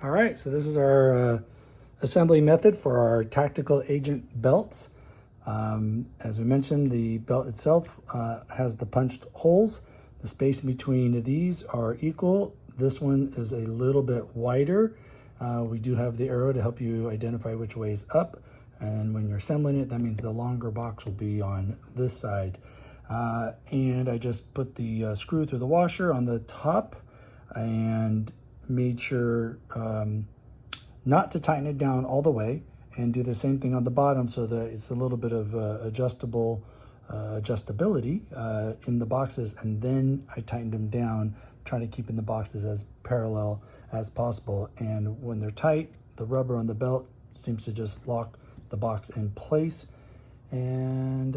All right, so this is our assembly method for our tactical agent belts. As we mentioned, the belt itself has the punched holes. The space between these are equal. This one is a little bit wider. We do have the arrow to help you identify which way is up. And when you're assembling it, that means the longer box will be on this side. And I just put the screw through the washer on the top and made sure not to tighten it down all the way, and do the same thing on the bottom so that it's a little bit of adjustability in the boxes. And then I tightened them down, trying to keep in the boxes as parallel as possible. And when they're tight, the rubber on the belt seems to just lock the box in place. And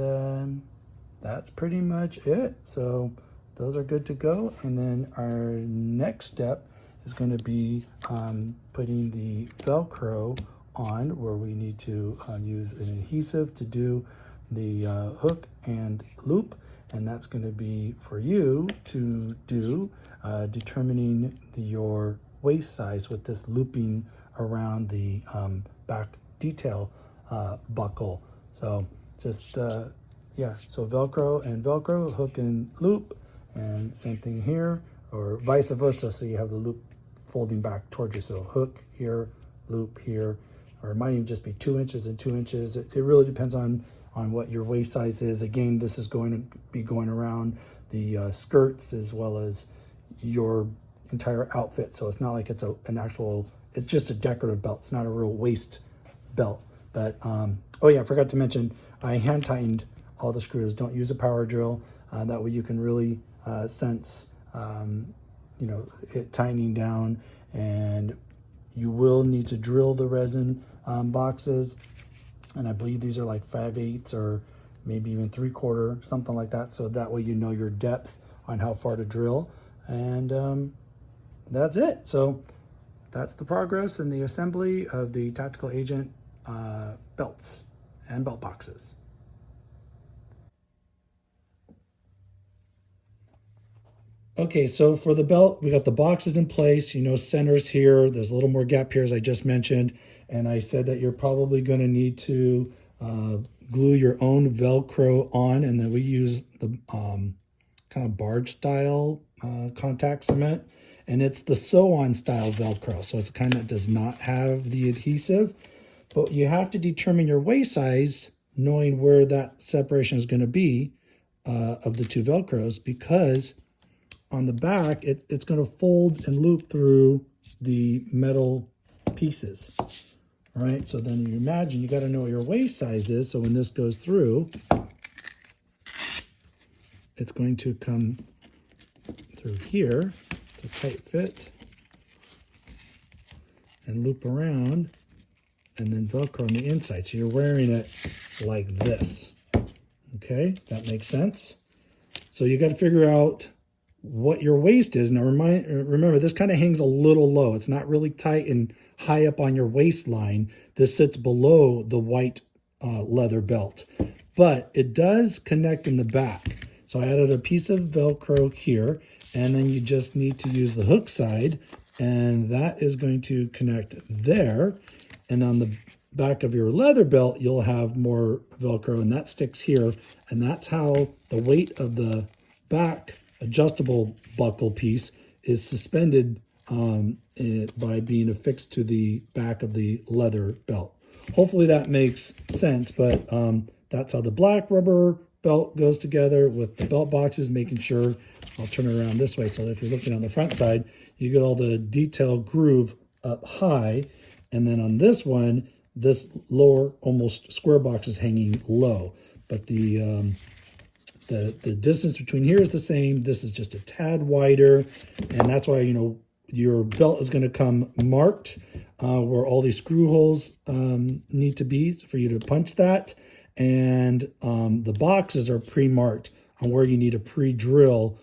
that's pretty much it. So those are good to go. And then our next step is going to be putting the Velcro on, where we need to use an adhesive to do the hook and loop. And that's going to be for you to do determining your waist size with this looping around the back detail buckle. So just yeah, so Velcro and Velcro, hook and loop, and same thing here, or vice versa, so you have the loop folding back towards you. So hook here, loop here, or it might even just be 2 inches and 2 inches. It really depends on what your waist size is. Again, this is going to be going around the skirts as well as your entire outfit. So it's not like it's an actual, it's just a decorative belt. It's not a real waist belt. But oh yeah, I forgot to mention, I hand tightened all the screws. Don't use a power drill. That way you can really sense you know, it tightening down. And you will need to drill the resin boxes, and I believe these are like 5/8 or maybe even 3/4, something like that, so that way you know your depth on how far to drill. And that's it. So that's the progress in the assembly of the tactical agent belts and belt boxes. Okay, so for the belt, we got the boxes in place, you know, centers here. There's a little more gap here, as I just mentioned. And I said that you're probably going to need to glue your own Velcro on. And then we use the kind of barge style contact cement. And it's the sew-on style Velcro. So it's the kind that does not have the adhesive. But you have to determine your waist size, knowing where that separation is going to be of the two Velcros, because on the back, it's going to fold and loop through the metal pieces. All right, so then you imagine you got to know what your waist size is. So when this goes through, it's going to come through here. It's a tight fit, and loop around, and then Velcro on the inside. So you're wearing it like this. Okay, that makes sense. So you got to figure out what your waist is. Now remember, this kind of hangs a little low. It's not really tight and high up on your waistline. This sits below the white leather belt, but it does connect in the back. So I added a piece of Velcro here, and then you just need to use the hook side, and that is going to connect there. And on the back of your leather belt, you'll have more Velcro, and that sticks here. And that's how the weight of the back adjustable buckle piece is suspended by being affixed to the back of the leather belt. Hopefully that makes sense, but that's how the black rubber belt goes together with the belt boxes, making sure, I'll turn it around this way so that if you're looking on the front side, you get all the detail groove up high. And then on this one, this lower almost square box is hanging low, but the distance between here is the same. This is just a tad wider, and that's why, you know, your belt is going to come marked where all these screw holes need to be for you to punch that, and the boxes are pre-marked on where you need to pre-drill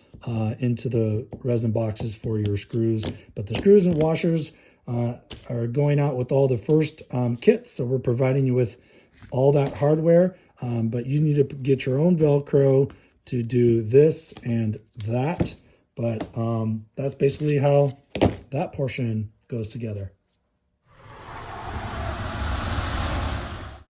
into the resin boxes for your screws. But the screws and washers are going out with all the first kits, so we're providing you with all that hardware. But you need to get your own Velcro to do this and that. But that's basically how that portion goes together.